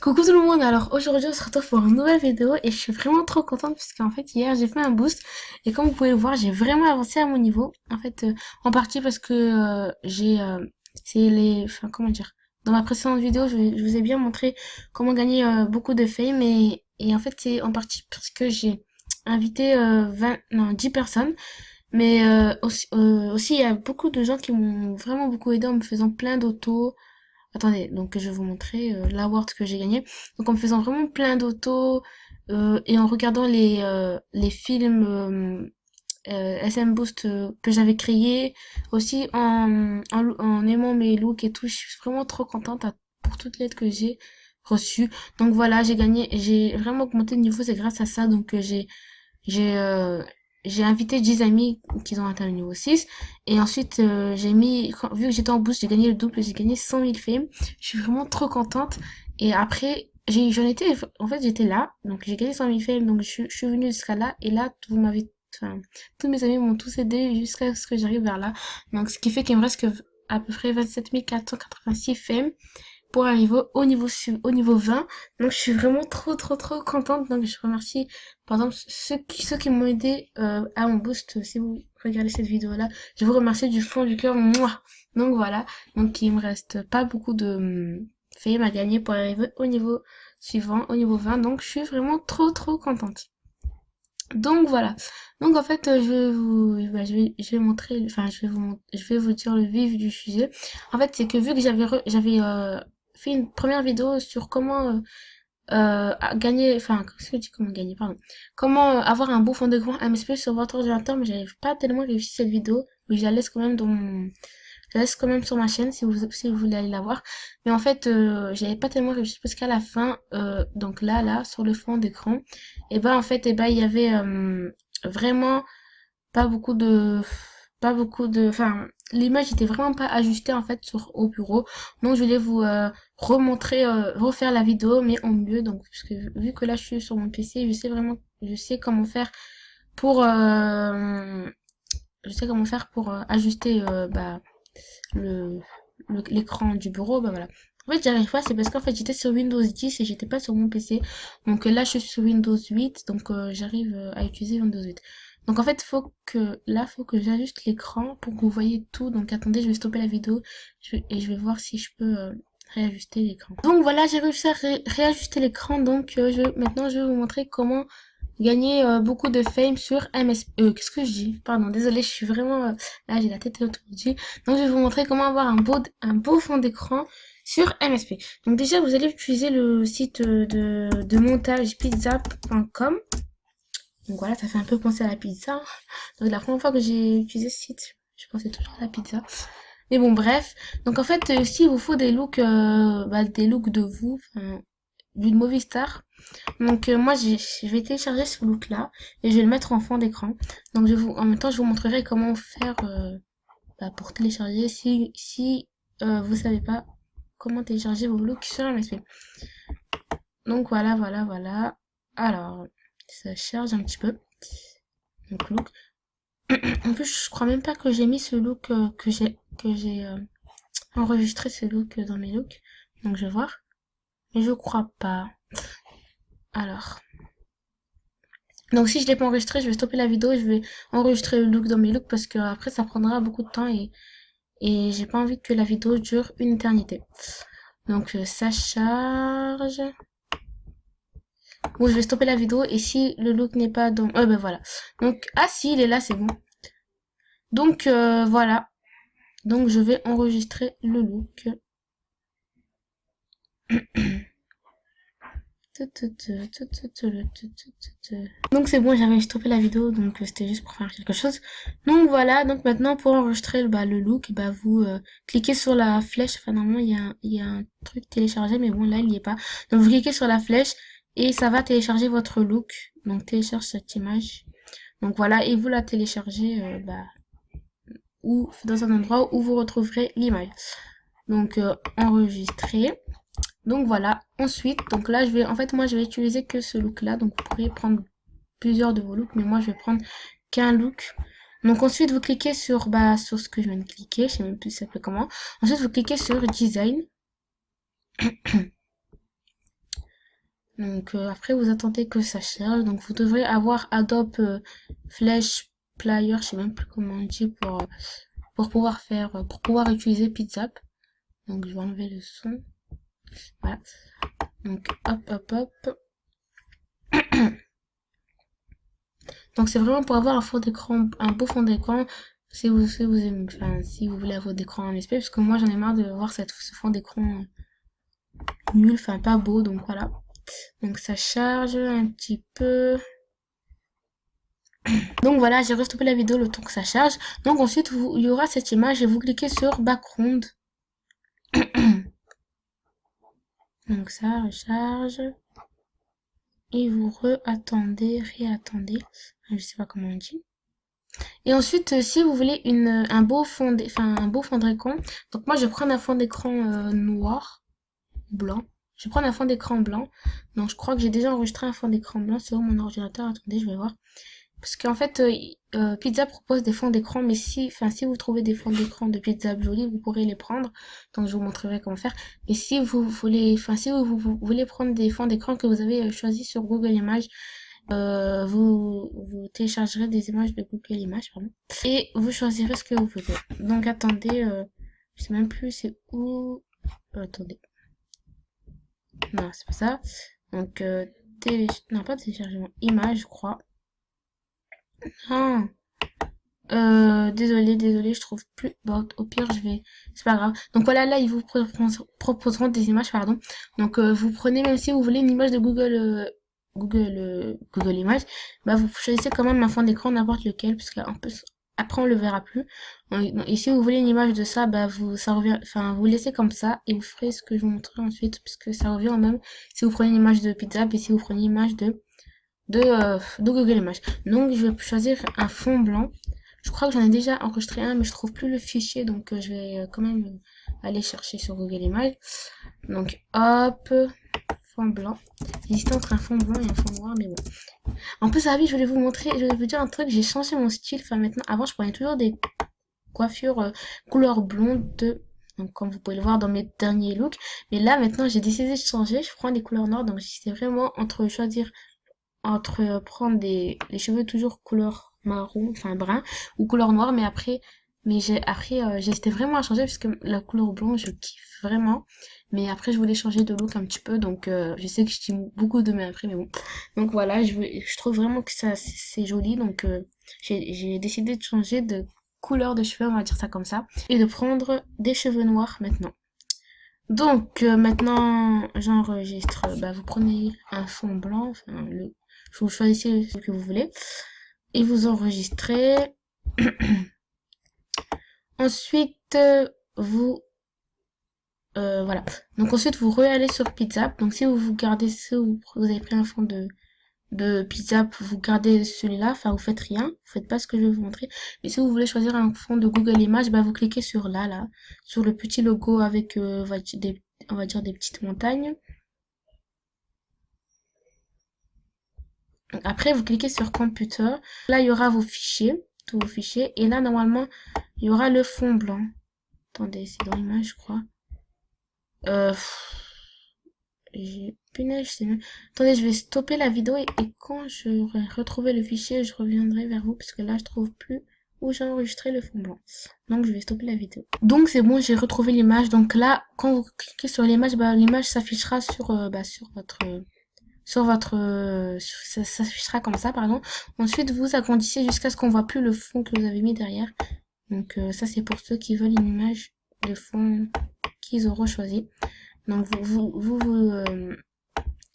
Coucou tout le monde, alors aujourd'hui on se retrouve pour une nouvelle vidéo et je suis vraiment trop contente parce qu'en fait hier j'ai fait un boost et comme vous pouvez le voir j'ai vraiment avancé à mon niveau. En fait en partie parce que c'est les, enfin comment dire, dans ma précédente vidéo je vous ai bien montré comment gagner beaucoup de fame et en fait c'est en partie parce que j'ai invité 20, non 10 personnes mais aussi il y a beaucoup de gens qui m'ont vraiment beaucoup aidé en me faisant plein d'autos. Attendez, donc je vais vous montrer l'award que j'ai gagné. Donc en me faisant vraiment plein d'autos et en regardant les films SM Boost que j'avais créés, aussi en aimant mes looks et tout, je suis vraiment trop contente pour toute l'aide que j'ai reçue. Donc voilà, j'ai vraiment augmenté de niveau, c'est grâce à ça. Donc j'ai j'ai invité 10 amis qui ont atteint le niveau 6 et ensuite j'ai mis vu que j'étais en boost, j'ai gagné le double, j'ai gagné 100 000 fame. Je suis vraiment trop contente et après j'en étais en fait j'étais là donc j'ai gagné 100 000 fame donc je suis venue jusqu'à là et là vous m'avez enfin tous mes amis m'ont tous aidé jusqu'à ce que j'arrive vers là. Donc ce qui fait qu'il me reste que à peu près 27 486 fame pour arriver au niveau 20. Donc je suis vraiment trop contente. Donc je remercie par exemple ceux qui m'ont aidé à mon boost. Si vous regardez cette vidéo là, je vous remercie du fond du cœur. Moi. Donc voilà. Donc il me reste pas beaucoup de fame à gagner pour arriver au niveau suivant, au niveau 20. Donc je suis vraiment trop contente. Donc voilà. Donc en fait, je vais montrer, enfin je vais vous dire le vif du sujet. En fait, c'est que vu que j'avais fait une première vidéo sur comment gagner, enfin qu'est-ce que je dis comment gagner, pardon, comment avoir un beau fond d'écran MSP sur votre ordinateur, mais j'avais pas tellement réussi cette vidéo, mais je la laisse quand même je la laisse quand même sur ma chaîne si vous voulez aller la voir. Mais en fait, j'avais pas tellement réussi parce qu'à la fin, donc là, sur le fond d'écran, et ben en fait, et ben il y avait vraiment pas beaucoup de, enfin l'image était vraiment pas ajustée en fait au bureau. Donc je voulais vous remontrer, refaire la vidéo mais en mieux. Donc parce que vu que là je suis sur mon PC, je sais comment faire pour, ajuster le l'écran du bureau, bah voilà. En fait, j'arrive pas, c'est parce qu'en fait, j'étais sur Windows 10 et j'étais pas sur mon PC. Donc là, je suis sur Windows 8, donc j'arrive à utiliser Windows 8. Donc en fait, faut que j'ajuste l'écran pour que vous voyez tout. Donc attendez, je vais stopper la vidéo et je vais voir si je peux réajuster l'écran. Donc voilà, j'ai réussi à réajuster l'écran. Donc maintenant, je vais vous montrer comment gagner beaucoup de fame sur MSE. Qu'est-ce que je dis? Pardon, désolée, je suis vraiment là, j'ai la tête autour. Donc je vais vous montrer comment avoir un beau fond d'écran sur MSP. Donc déjà, vous allez utiliser le site de montage pizza.com. Donc voilà, ça fait un peu penser à la pizza. Donc la première fois que j'ai utilisé ce site, je pensais toujours à la pizza. Mais bon, bref. Donc en fait, s'il vous faut des looks de vous, enfin, d'une movie star. Donc moi je vais télécharger ce look là et je vais le mettre en fond d'écran. Donc en même temps je vous montrerai comment faire pour télécharger si vous savez pas comment télécharger vos looks sur MSP. Donc voilà. Alors ça charge un petit peu. Donc look. En plus je crois même pas que j'ai mis ce look que j'ai enregistré ce look dans mes looks. Donc je vais voir. Mais je crois pas. Alors. Donc si je l'ai pas enregistré, je vais stopper la vidéo et je vais enregistrer le look dans mes looks parce que après ça prendra beaucoup de temps et j'ai pas envie que la vidéo dure une éternité. Donc ça charge. Bon, je vais stopper la vidéo et si le look n'est pas dans... ben voilà. Donc, ah si, il est là, c'est bon. Donc voilà. Donc je vais enregistrer le look. Donc c'est bon, j'avais stoppé la vidéo, donc c'était juste pour faire quelque chose. Donc voilà, donc maintenant pour enregistrer le look, vous cliquez sur la flèche. Enfin normalement il y a un truc téléchargé, mais bon là il n'y est pas. Donc vous cliquez sur la flèche et ça va télécharger votre look. Donc télécharge cette image. Donc voilà, et vous la téléchargez ou dans un endroit où vous retrouverez l'image. Donc enregistrer. Donc voilà, ensuite, donc là moi je vais utiliser que ce look là, donc vous pourrez prendre plusieurs de vos looks, mais moi je vais prendre qu'un look. Donc ensuite vous cliquez sur ce que je viens de cliquer, je sais même plus ça s'appelle comment. Ensuite vous cliquez sur design. Donc après vous attendez que ça charge. Donc vous devrez avoir Adobe Flash Player, je sais même plus comment on dit pour pouvoir faire pour pouvoir utiliser PizZap. Donc je vais enlever le son. Voilà. Donc hop hop hop. Donc c'est vraiment pour avoir un fond d'écran, un beau fond d'écran. Si vous aimez, enfin, si vous voulez avoir d'écran en SP, parce que moi j'en ai marre de voir ce fond d'écran nul, enfin pas beau, donc voilà. Donc ça charge un petit peu. Donc voilà, j'ai restoppé la vidéo le temps que ça charge. Donc ensuite, il y aura cette image et vous cliquez sur background. Donc ça recharge. Et vous réattendez. Je sais pas comment on dit. Et ensuite, si vous voulez un beau fond, un beau fond d'écran. Donc moi, je prends un fond d'écran noir, blanc. Je prends un fond d'écran blanc. Donc je crois que j'ai déjà enregistré un fond d'écran blanc sur mon ordinateur. Attendez, je vais voir. Parce qu'en fait, Pizza propose des fonds d'écran, mais si vous trouvez des fonds d'écran de Pizza jolis, vous pourrez les prendre. Donc, je vous montrerai comment faire. Et si vous voulez, si vous voulez prendre des fonds d'écran que vous avez choisis sur Google Images, vous téléchargerez des images de Google Images, pardon. Et vous choisirez ce que vous voulez. Donc, attendez, je sais même plus c'est où. Attendez. Non, c'est pas ça. Donc, non, pas téléchargement, image, je crois. Ah, désolé, je trouve plus. Bon, au pire, c'est pas grave. Donc voilà, là, ils vous proposeront des images, pardon. Donc, vous prenez, même si vous voulez une image de Google Images, bah, vous choisissez quand même un fond d'écran, n'importe lequel, parce qu'en plus, après, on le verra plus. Et si vous voulez une image de ça, bah, ça revient, vous laissez comme ça, et vous ferez ce que je vous montrerai ensuite, puisque ça revient au même si vous prenez une image de pizza, et si vous prenez une image de Google Images. Donc je vais choisir un fond blanc. Je crois que j'en ai déjà enregistré un, mais je trouve plus le fichier, donc je vais quand même aller chercher sur Google Images. Donc hop, fond blanc. J'hésitais entre un fond blanc et un fond noir, mais bon. En plus, je voulais vous montrer, je voulais vous dire un truc, j'ai changé mon style. Enfin maintenant, avant je prenais toujours des coiffures couleur blonde. Donc comme vous pouvez le voir dans mes derniers looks. Mais là maintenant j'ai décidé de changer, je prends des couleurs noires. Donc j'étais vraiment entre prendre les cheveux toujours couleur marron, enfin brun, ou couleur noire, mais j'ai hésité vraiment à changer parce que la couleur blonde, je kiffe vraiment. Mais après, je voulais changer de look un petit peu, donc je sais que je dis beaucoup de mais après, mais bon. Donc voilà, je trouve vraiment que ça, c'est joli, donc j'ai décidé de changer de couleur de cheveux, on va dire ça comme ça, et de prendre des cheveux noirs maintenant. Donc maintenant, j'enregistre, bah, vous prenez un fond blanc, vous choisissez ce que vous voulez et vous enregistrez. Ensuite, voilà. Donc ensuite, vous re-allez sur PizZap. Donc si vous avez pris un fond de PizZap, vous gardez celui-là, enfin vous faites rien, vous faites pas ce que je vais vous montrer. Mais si vous voulez choisir un fond de Google Images, bah vous cliquez sur là, sur le petit logo avec on va dire des petites montagnes. Après, vous cliquez sur Computer. Là, il y aura vos fichiers, tous vos fichiers. Et là, normalement, il y aura le fond blanc. Attendez, c'est dans l'image, je crois. Punaise, je sais même. Attendez, je vais stopper la vidéo et quand j'aurai retrouvé le fichier, je reviendrai vers vous parce que là, je trouve plus où j'ai enregistré le fond blanc. Donc, je vais stopper la vidéo. Donc, c'est bon, j'ai retrouvé l'image. Donc là, quand vous cliquez sur l'image, bah, l'image s'affichera sur ça s'affichera comme ça, pardon. Ensuite, vous agrandissez jusqu'à ce qu'on voit plus le fond que vous avez mis derrière. Donc ça, c'est pour ceux qui veulent une image de fond qu'ils auront choisi. Donc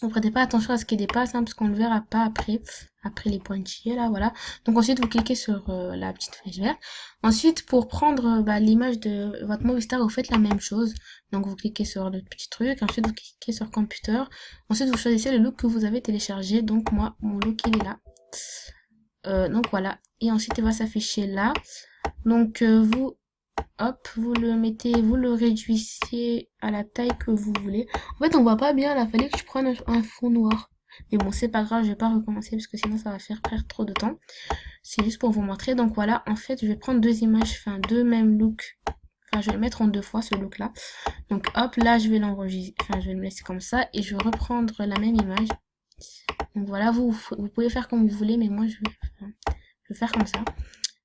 vous prêtez pas attention à ce qui dépasse, hein, parce qu'on le verra pas après les pointillés là, voilà. Donc ensuite vous cliquez sur la petite flèche verte. Ensuite pour prendre l'image de votre Movistar, vous faites la même chose. Donc vous cliquez sur le petit truc, ensuite vous cliquez sur Computer. Ensuite vous choisissez le look que vous avez téléchargé. Donc moi mon look il est là. Donc voilà. Et ensuite il va s'afficher là. Donc vous le mettez, vous le réduisez à la taille que vous voulez. En fait, on voit pas bien, là, fallait que je prenne un fond noir. Mais bon, c'est pas grave, je vais pas recommencer parce que sinon ça va faire perdre trop de temps. C'est juste pour vous montrer. Donc voilà, en fait, je vais prendre deux images, deux mêmes looks. Enfin, je vais le mettre en 2 fois ce look là. Donc hop, là je vais l'enregistrer, enfin je vais le laisser comme ça et je vais reprendre la même image. Donc voilà, vous pouvez faire comme vous voulez, mais moi je vais faire comme ça.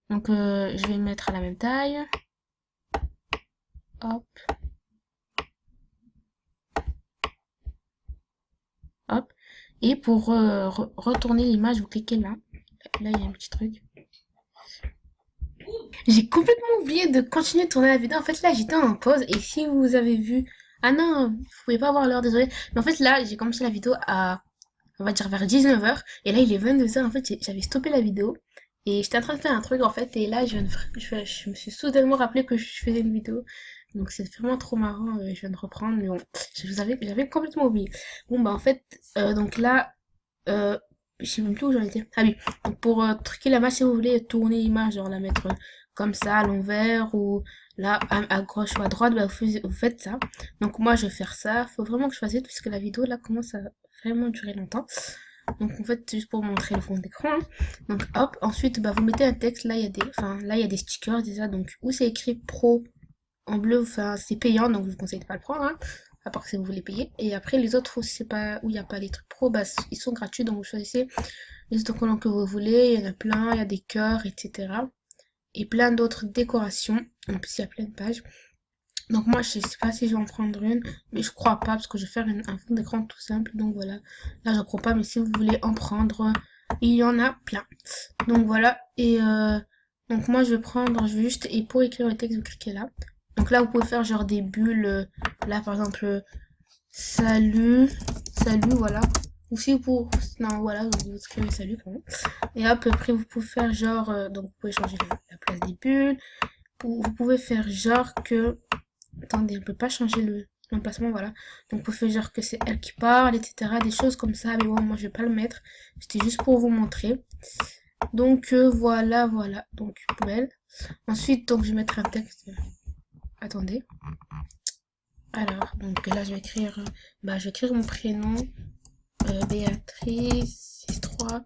Donc je vais le mettre à la même taille. Hop. Hop. Et pour retourner l'image, vous cliquez là. Là, il y a un petit truc. J'ai complètement oublié de continuer de tourner la vidéo. En fait, là, j'étais en pause. Et si vous avez vu... Ah non, vous pouvez pas voir l'heure, désolé. Mais en fait, là, j'ai commencé la vidéo à... On va dire vers 19h. Et là, il est 22h. En fait, j'avais stoppé la vidéo. Et j'étais en train de faire un truc, en fait. Et là, je me suis soudainement rappelé que je faisais une vidéo. Donc, c'est vraiment trop marrant. Je viens de reprendre. Mais bon, j'avais complètement oublié. Bon, bah, en fait, donc là... je sais même plus où j'en étais. Ah oui, donc pour truquer la image, si vous voulez tourner l'image, genre la mettre comme ça à l'envers ou là à gauche ou à droite, bah, vous faites ça. Donc moi je vais faire ça. Faut vraiment que je fasse vite puisque la vidéo là commence à vraiment durer longtemps. Donc en fait c'est juste pour montrer le fond d'écran. Hein. Donc hop, ensuite bah, vous mettez un texte. Là il y a des, enfin là il y a des stickers déjà. Donc où c'est écrit pro en bleu, enfin c'est payant donc je vous conseille de pas le prendre. Hein à part que si vous voulez payer. Et après, les autres, c'est pas où il n'y a pas les trucs pro, bah, ils sont gratuits, donc vous choisissez les autocollants que vous voulez. Il y en a plein, il y a des cœurs, etc. Et plein d'autres décorations. En plus, il y a plein de pages. Donc moi, je sais pas si je vais en prendre une, mais je crois pas, parce que je vais faire un fond d'écran tout simple. Donc voilà, là, j'en prends pas, mais si vous voulez en prendre, il y en a plein. Donc voilà, et donc moi, je vais prendre juste, et pour écrire le texte, vous cliquez là. Donc là, vous pouvez faire genre des bulles. Là, par exemple, salut, salut, voilà. Ou si vous, non, voilà, vous écrivez salut, pardon. Et hop, après, vous pouvez faire genre, donc vous pouvez changer la place des bulles. Vous pouvez faire genre que, attendez, on peut pas changer l'emplacement, voilà. Donc, vous pouvez faire genre que c'est elle qui parle, etc. Des choses comme ça. Mais bon, moi, je vais pas le mettre. C'était juste pour vous montrer. Donc, voilà, voilà. Donc, poubelle. Ensuite, donc, je vais mettre un texte. Attendez. Alors, donc là, je vais écrire mon prénom, Béatrice 63.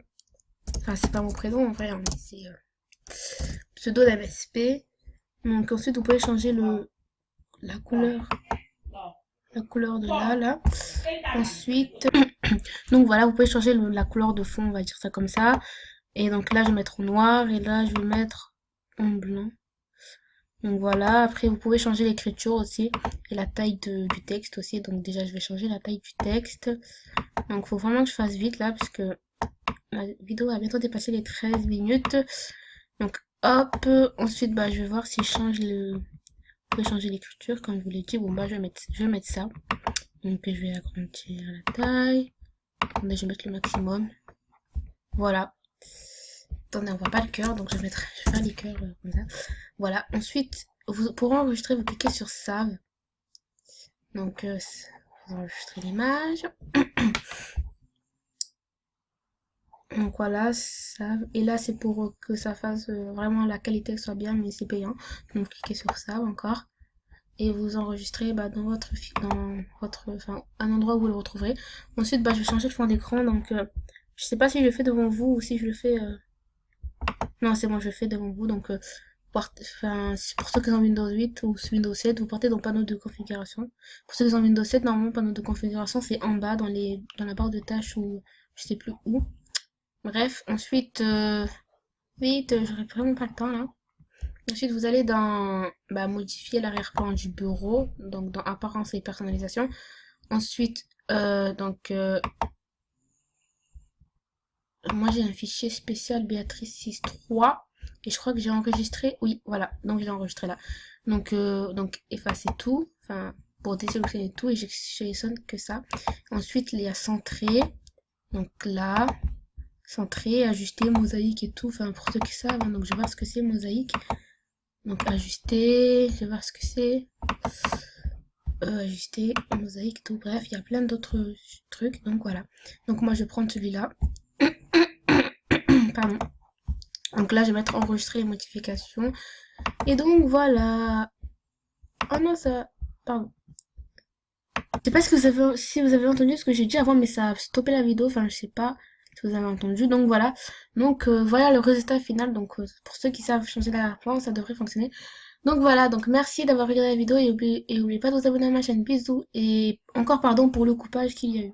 Enfin, c'est pas mon prénom en vrai, hein, mais c'est pseudo d'MSP. Donc ensuite, vous pouvez changer la couleur, de là. Ensuite, donc voilà, vous pouvez changer la couleur de fond, on va dire ça comme ça. Et donc là, je vais mettre en noir et là, je vais mettre en blanc. Donc voilà, après vous pouvez changer l'écriture aussi et la taille du texte aussi. Donc déjà je vais changer la taille du texte. Donc il faut vraiment que je fasse vite là parce que la vidéo va bientôt dépasser les 13 minutes. Donc hop, ensuite bah je vais voir si je change vous pouvez changer l'écriture comme je vous l'ai dit. Bon bah je vais mettre ça. Donc je vais agrandir la taille. Attendez, je vais mettre le maximum. Voilà. Attendez, on voit pas le cœur, donc je vais faire les cœurs comme ça. Voilà. Ensuite, pour enregistrer, vous cliquez sur Save. Donc, vous enregistrez l'image. Donc voilà, Save. Et là, c'est pour que ça fasse vraiment la qualité soit bien, mais c'est payant. Donc, cliquez sur Save encore. Et vous enregistrez bah, dans votre enfin, un endroit où vous le retrouverez. Ensuite, bah, je vais changer le fond d'écran. Donc, je sais pas si je le fais devant vous ou si je le fais. Non, c'est moi, je le fais devant vous. Donc, enfin, pour ceux qui ont Windows 8 ou Windows 7, vous partez dans le panneau de configuration. Pour ceux qui ont Windows 7, normalement, le panneau de configuration, c'est en bas, dans la barre de tâches ou je sais plus où. Bref, ensuite, vite, j'aurais vraiment pas le temps là. Ensuite, vous allez dans modifier l'arrière-plan du bureau, donc dans apparence et personnalisation. Ensuite, moi j'ai un fichier spécial Béatrice 6.3 et je crois que j'ai enregistré, oui voilà, donc j'ai enregistré là. Donc effacer tout, enfin pour désélectionner tout et je sélectionne que ça. Ensuite il y a centrer, donc là, centrer, ajuster, mosaïque et tout, enfin pour ceux qui savent, hein, donc je vais voir ce que c'est mosaïque. Donc ajuster, je vais voir ce que c'est. Ajuster, mosaïque, tout, bref, il y a plein d'autres trucs, donc voilà. Donc moi je vais prendre celui-là. Pardon. Donc là, je vais mettre enregistrer les modifications. Et donc voilà. Oh non, ça. Pardon. Je sais pas si vous avez entendu ce que j'ai dit avant, mais ça a stoppé la vidéo. Enfin, je sais pas si vous avez entendu. Donc voilà. Donc voilà le résultat final. Donc pour ceux qui savent changer l'arrière-plan, ça devrait fonctionner. Donc voilà, donc merci d'avoir regardé la vidéo et oubliez pas de vous abonner à ma chaîne. Bisous et encore pardon pour le coupage qu'il y a eu.